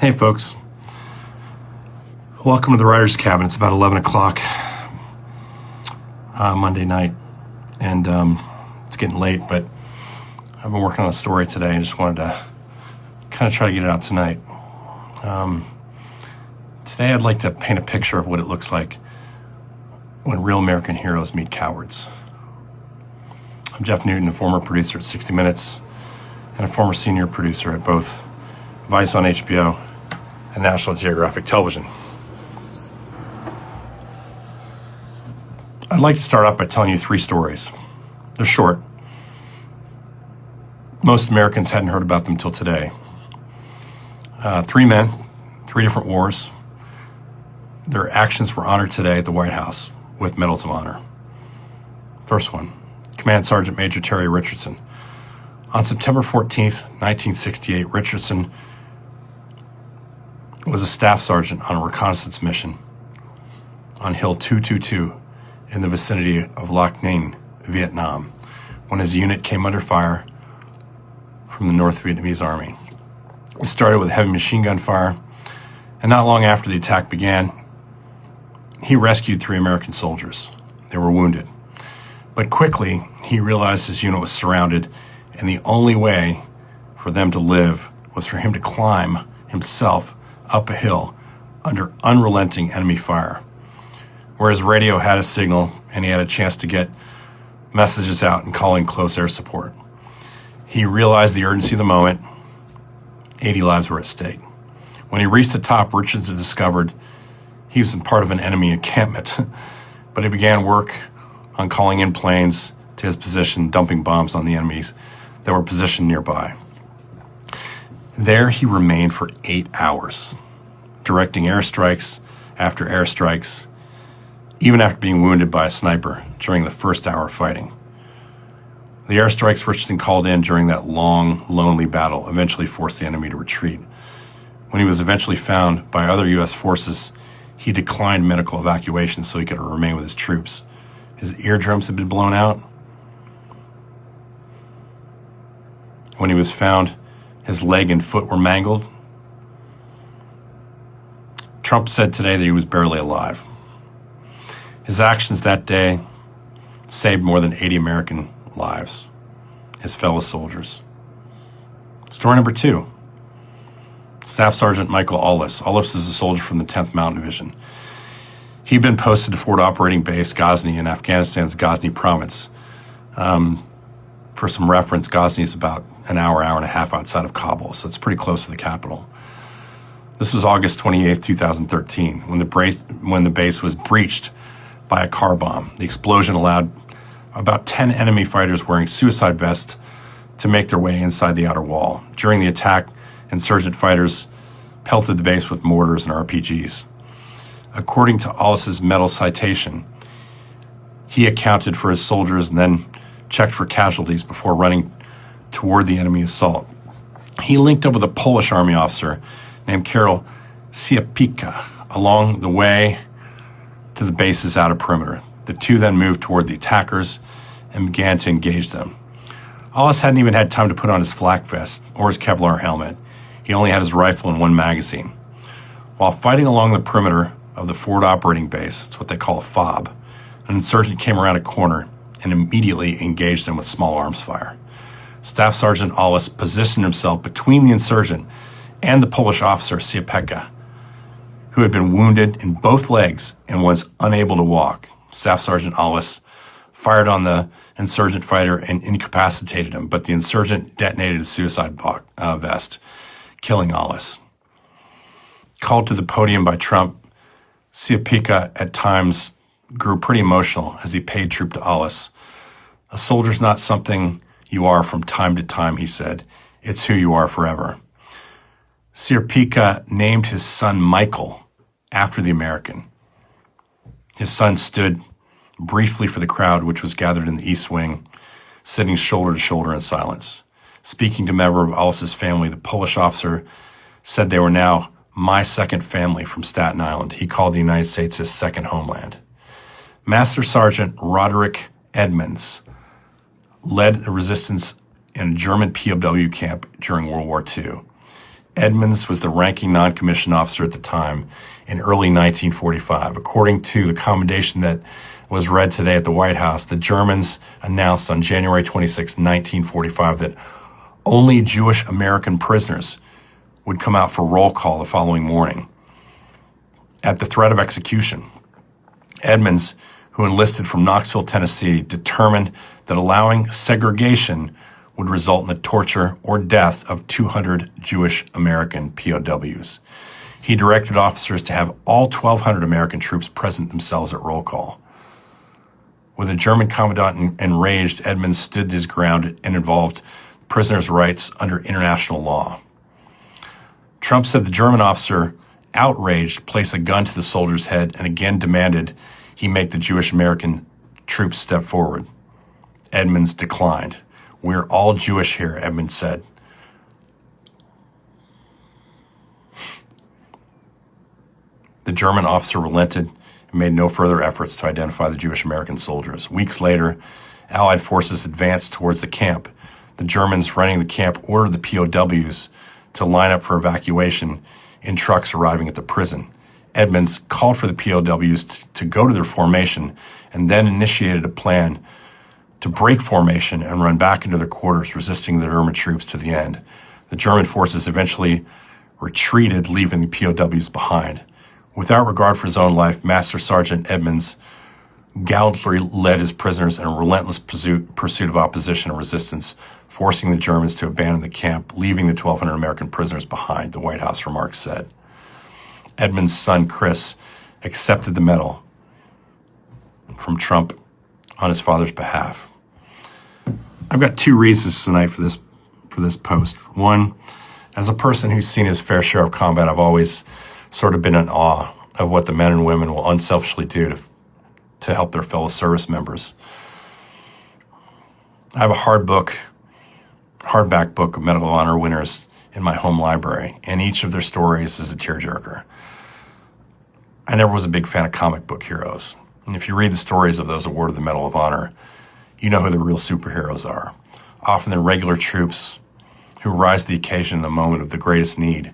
Hey folks, welcome to the Writer's Cabin. It's about 11 o'clock Monday night, and it's getting late, but I've been working on a story today and just wanted to kind of try to get it out tonight. Today I'd like to paint a picture of what it looks like when real American heroes meet cowards. I'm Jeff Newton, a former producer at 60 Minutes and a former senior producer at both Vice on HBO and National Geographic Television. I'd like to start off by telling you three stories. They're short. Most Americans hadn't heard about them till today. Three men, three different wars. Their actions were honored today at the White House with medals of honor. First one, Command Sergeant Major Terry Richardson. On September 14th, 1968, Richardson was a staff sergeant on a reconnaissance mission on Hill 222 in the vicinity of Lac Ninh, Vietnam, when his unit came under fire from the North Vietnamese Army. It started with heavy machine gun fire, and not long after the attack began, he rescued 3 American soldiers. They were wounded. But quickly, he realized his unit was surrounded, and the only way for them to live was for him to climb himself up a hill under unrelenting enemy fire, where his radio had a signal and he had a chance to get messages out and call in close air support. He realized the urgency of the moment. 80 lives were at stake. When he reached the top, Richardson discovered he was in part of an enemy encampment, but he began work on calling in planes to his position, dumping bombs on the enemies that were positioned nearby. There he remained for 8 hours, directing airstrikes after airstrikes, even after being wounded by a sniper during the first hour of fighting. The airstrikes Richardson called in during that long, lonely battle eventually forced the enemy to retreat. When he was eventually found by other U.S. forces, he declined medical evacuation so he could remain with his troops. His eardrums had been blown out. When he was found, his leg and foot were mangled. Trump said today that he was barely alive. His actions that day saved more than 80 American lives, his fellow soldiers. Story number 2, Staff Sergeant Michael Aulis. Aulis is a soldier from the 10th Mountain Division. He'd been posted to Forward Operating Base Ghazni in Afghanistan's Ghazni province. For some reference, Ghazni is about an hour and a half outside of Kabul, so it's pretty close to the capital. This was August 28th, 2013, when the base was breached by a car bomb. The explosion allowed about 10 enemy fighters wearing suicide vests to make their way inside the outer wall. During the attack, insurgent fighters pelted the base with mortars and RPGs. According to Aulis's medal citation, he accounted for his soldiers and then checked for casualties before running toward the enemy assault. He linked up with a Polish army officer named Karol Siapika along the way to the base's outer perimeter. The two then moved toward the attackers and began to engage them. Aulis hadn't even had time to put on his flak vest or his Kevlar helmet. He only had his rifle and 1 magazine. While fighting along the perimeter of the forward operating base, it's what they call a FOB, an insurgent came around a corner and immediately engaged them with small arms fire. Staff Sergeant Aulis positioned himself between the insurgent and the Polish officer Siapeka, who had been wounded in both legs and was unable to walk. Staff Sergeant Aulis fired on the insurgent fighter and incapacitated him, but the insurgent detonated a suicide vest, killing Aulis. Called to the podium by Trump, Siapeka at times grew pretty emotional as he paid tribute to Aulis. "A soldier's not something you are from time to time," he said. "It's who you are forever." Siapeka named his son Michael after the American. His son stood briefly for the crowd, which was gathered in the East Wing, sitting shoulder to shoulder in silence. Speaking to a member of Aulis's family, the Polish officer said they were now my second family from Staten Island. He called the United States his second homeland. Master Sergeant Roderick Edmonds led the resistance in a German POW camp during World War II. Edmonds was the ranking non-commissioned officer at the time in early 1945. According to the commendation that was read today at the White House, the Germans announced on January 26, 1945, that only Jewish American prisoners would come out for roll call the following morning. At the threat of execution, Edmonds, who enlisted from Knoxville, Tennessee, determined that allowing segregation would result in the torture or death of 200 Jewish American POWs. He directed officers to have all 1,200 American troops present themselves at roll call. With the German commandant enraged, Edmonds stood his ground and involved prisoners' rights under international law. Trump said the German officer, outraged, placed a gun to the soldier's head and again demanded he make the Jewish American troops step forward. Edmonds declined. "We're all Jewish here," Edmonds said. The German officer relented and made no further efforts to identify the Jewish American soldiers. Weeks later, Allied forces advanced towards the camp. The Germans running the camp ordered the POWs to line up for evacuation in trucks arriving at the prison. Edmonds called for the POWs to go to their formation and then initiated a plan to break formation and run back into their quarters, resisting the German troops to the end. The German forces eventually retreated, leaving the POWs behind. Without regard for his own life, Master Sergeant Edmonds gallantly led his prisoners in a relentless pursuit of opposition and resistance, forcing the Germans to abandon the camp, leaving the 1,200 American prisoners behind, the White House remarks said. Edmonds' son, Chris, accepted the medal from Trump on his father's behalf. I've got two reasons tonight for this post. One, as a person who's seen his fair share of combat, I've always sort of been in awe of what the men and women will unselfishly do to help their fellow service members. I have a hardback book of Medal of Honor winners in my home library, and each of their stories is a tearjerker. I never was a big fan of comic book heroes. And if you read the stories of those awarded the Medal of Honor, you know who the real superheroes are. Often they're regular troops who rise to the occasion in the moment of the greatest need.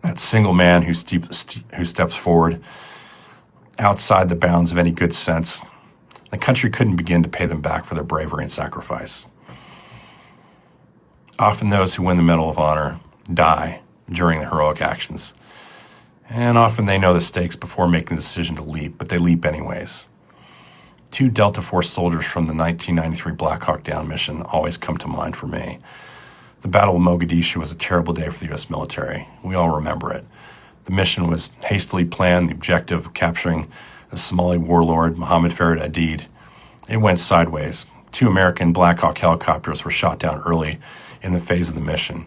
That single man who steps forward outside the bounds of any good sense. The country couldn't begin to pay them back for their bravery and sacrifice. Often those who win the Medal of Honor die during the heroic actions. And often they know the stakes before making the decision to leap, but they leap anyways. Two Delta Force soldiers from the 1993 Black Hawk Down mission always come to mind for me. The Battle of Mogadishu was a terrible day for the U.S. military. We all remember it. The mission was hastily planned, the objective of capturing the Somali warlord, Mohammed Farid Aidid. It went sideways. Two American Black Hawk helicopters were shot down early in the phase of the mission.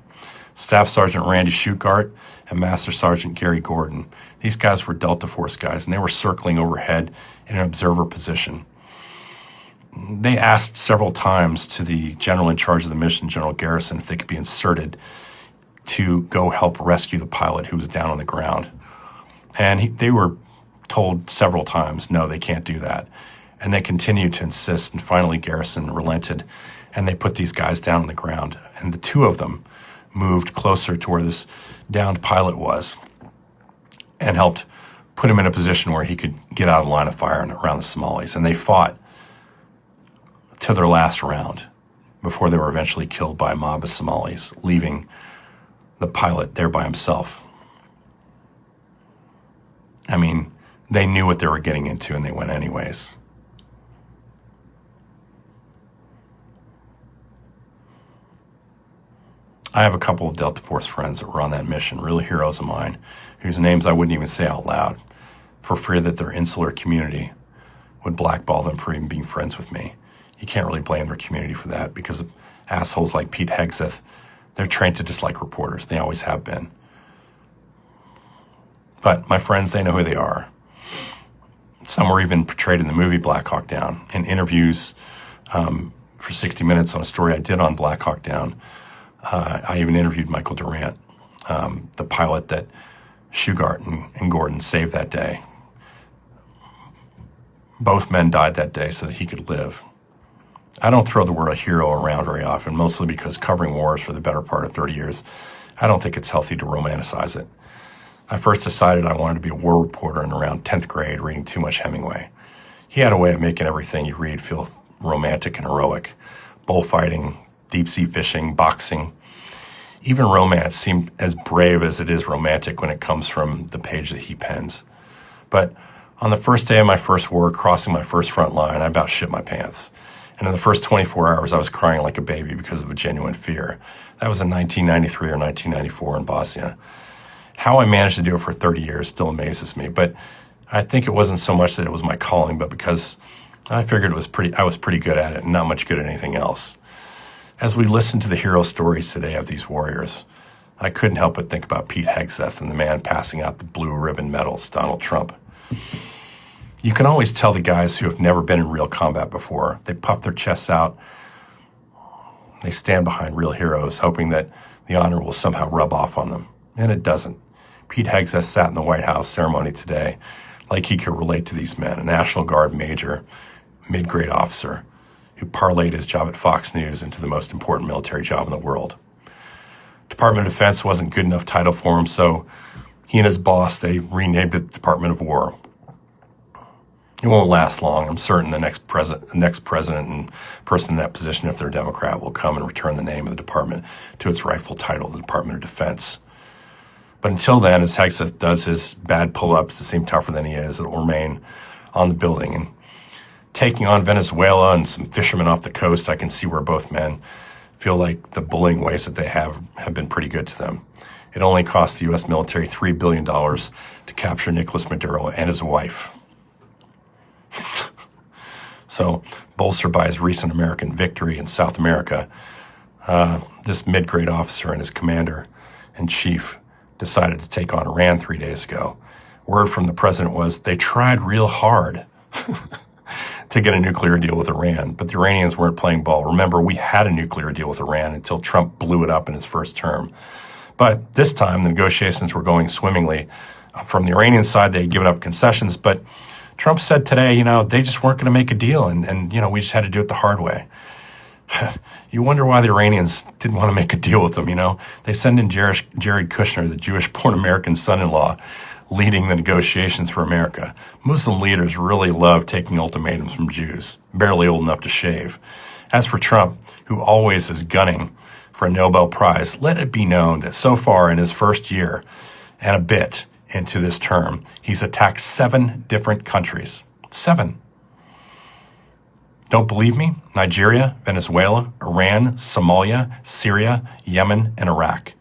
Staff Sergeant Randy Shugart and Master Sergeant Gary Gordon. These guys were Delta Force guys, and they were circling overhead in an observer position. They asked several times to the general in charge of the mission, General Garrison, if they could be inserted to go help rescue the pilot who was down on the ground. And they were told several times, no, they can't do that. And they continued to insist, and finally Garrison relented, and they put these guys down on the ground. And the two of them moved closer to where this downed pilot was and helped put him in a position where he could get out of line of fire and around the Somalis. And they fought to their last round before they were eventually killed by a mob of Somalis, leaving the pilot there by himself. I mean, they knew what they were getting into and they went anyways. I have a couple of Delta Force friends that were on that mission, really heroes of mine, whose names I wouldn't even say out loud for fear that their insular community would blackball them for even being friends with me. You can't really blame their community for that because of assholes like Pete Hegseth. They're trained to dislike reporters. They always have been. But my friends, they know who they are. Some were even portrayed in the movie Black Hawk Down. In interviews for 60 Minutes on a story I did on Black Hawk Down, I even interviewed Michael Durant, the pilot that Shugart and Gordon saved that day. Both men died that day so that he could live. I don't throw the word hero around very often, mostly because covering wars for the better part of 30 years, I don't think it's healthy to romanticize it. I first decided I wanted to be a war reporter in around 10th grade, reading too much Hemingway. He had a way of making everything you read feel romantic and heroic. Bullfighting, deep-sea fishing, boxing. Even romance seemed as brave as it is romantic when it comes from the page that he pens. But on the first day of my first war, crossing my first front line, I about shit my pants. And in the first 24 hours, I was crying like a baby because of a genuine fear. That was in 1993 or 1994 in Bosnia. How I managed to do it for 30 years still amazes me, but I think it wasn't so much that it was my calling, but because I figured I was pretty good at it and not much good at anything else. As we listen to the hero stories today of these warriors, I couldn't help but think about Pete Hegseth and the man passing out the blue ribbon medals, Donald Trump. You can always tell the guys who have never been in real combat before. They puff their chests out. They stand behind real heroes, hoping that the honor will somehow rub off on them. And it doesn't. Pete Hegseth sat in the White House ceremony today like he could relate to these men, a National Guard major, mid-grade officer, who parlayed his job at Fox News into the most important military job in the world. Department of Defense wasn't good enough title for him, so he and his boss, they renamed it the Department of War. It won't last long. I'm certain the next president and person in that position, if they're a Democrat, will come and return the name of the department to its rightful title, the Department of Defense. But until then, as Hegseth does his bad pull-ups to seem tougher than he is, it will remain on the building. And taking on Venezuela and some fishermen off the coast, I can see where both men feel like the bullying ways that they have been pretty good to them. It only cost the U.S. military $3 billion to capture Nicolas Maduro and his wife. So, bolstered by his recent American victory in South America, this mid-grade officer and his commander-in-chief decided to take on Iran 3 days ago. Word from the president was they tried real hard to get a nuclear deal with Iran, but the Iranians weren't playing ball. Remember, we had a nuclear deal with Iran until Trump blew it up in his first term. But this time, the negotiations were going swimmingly. From the Iranian side, they had given up concessions, but Trump said today, they just weren't going to make a deal, and we just had to do it the hard way. You wonder why the Iranians didn't want to make a deal with them, They send in Jared Kushner, the Jewish-born American son-in-law, leading the negotiations for America. Muslim leaders really love taking ultimatums from Jews, barely old enough to shave. As for Trump, who always is gunning for a Nobel Prize, let it be known that so far in his first year and a bit into this term, he's attacked 7 different countries. 7. Don't believe me? Nigeria, Venezuela, Iran, Somalia, Syria, Yemen, and Iraq.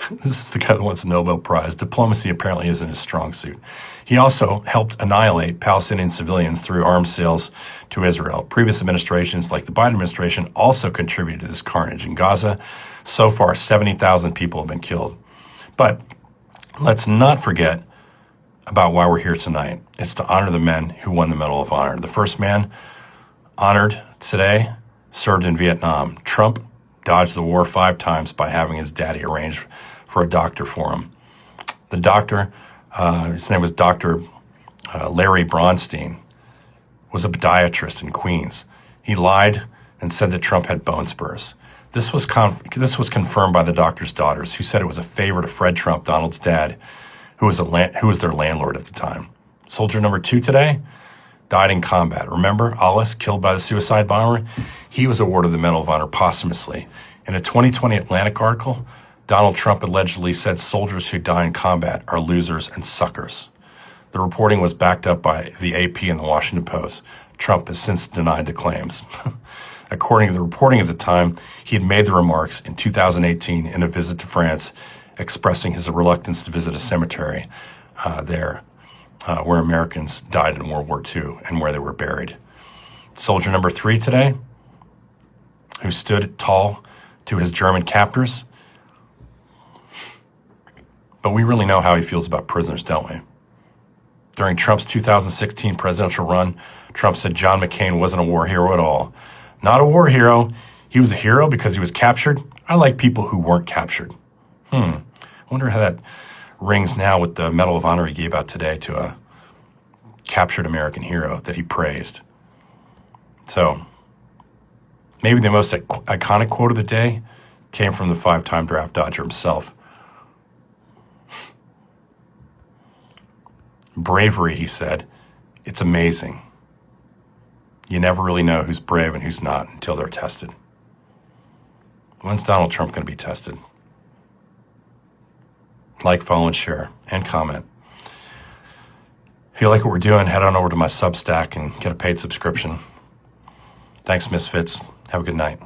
This is the guy that wants a Nobel Prize. Diplomacy apparently isn't his strong suit. He also helped annihilate Palestinian civilians through arms sales to Israel. Previous administrations, like the Biden administration, also contributed to this carnage in Gaza. So far, 70,000 people have been killed. But let's not forget about why we're here tonight. It's to honor the men who won the Medal of Honor. The first man honored today served in Vietnam. Trump dodged the war 5 times by having his daddy arrange for a doctor for him. The doctor, his name was Dr. Larry Bronstein, was a podiatrist in Queens. He lied and said that Trump had bone spurs. This was confirmed by the doctor's daughters, who said it was a favor to Fred Trump, Donald's dad, who was their landlord at the time. Soldier number 2 today died in combat. Remember Alice, killed by the suicide bomber? He was awarded the Medal of Honor posthumously. In a 2020 Atlantic article, Donald Trump allegedly said soldiers who die in combat are losers and suckers. The reporting was backed up by the AP and the Washington Post. Trump has since denied the claims. According to the reporting at the time, he had made the remarks in 2018 in a visit to France, expressing his reluctance to visit a cemetery there where Americans died in World War II and where they were buried. Soldier number 3 today, who stood tall to his German captors. But we really know how he feels about prisoners, don't we? During Trump's 2016 presidential run, Trump said John McCain wasn't a war hero at all. Not a war hero. He was a hero because he was captured. I like people who weren't captured. I wonder how that rings now with the Medal of Honor he gave out today to a captured American hero that he praised. So maybe the most iconic quote of the day came from the 5-time draft dodger himself. Bravery, he said, it's amazing. You never really know who's brave and who's not until they're tested. When's Donald Trump going to be tested? Like, follow, and share, and comment. If you like what we're doing, head on over to my Substack and get a paid subscription. Thanks, Misfits. Have a good night.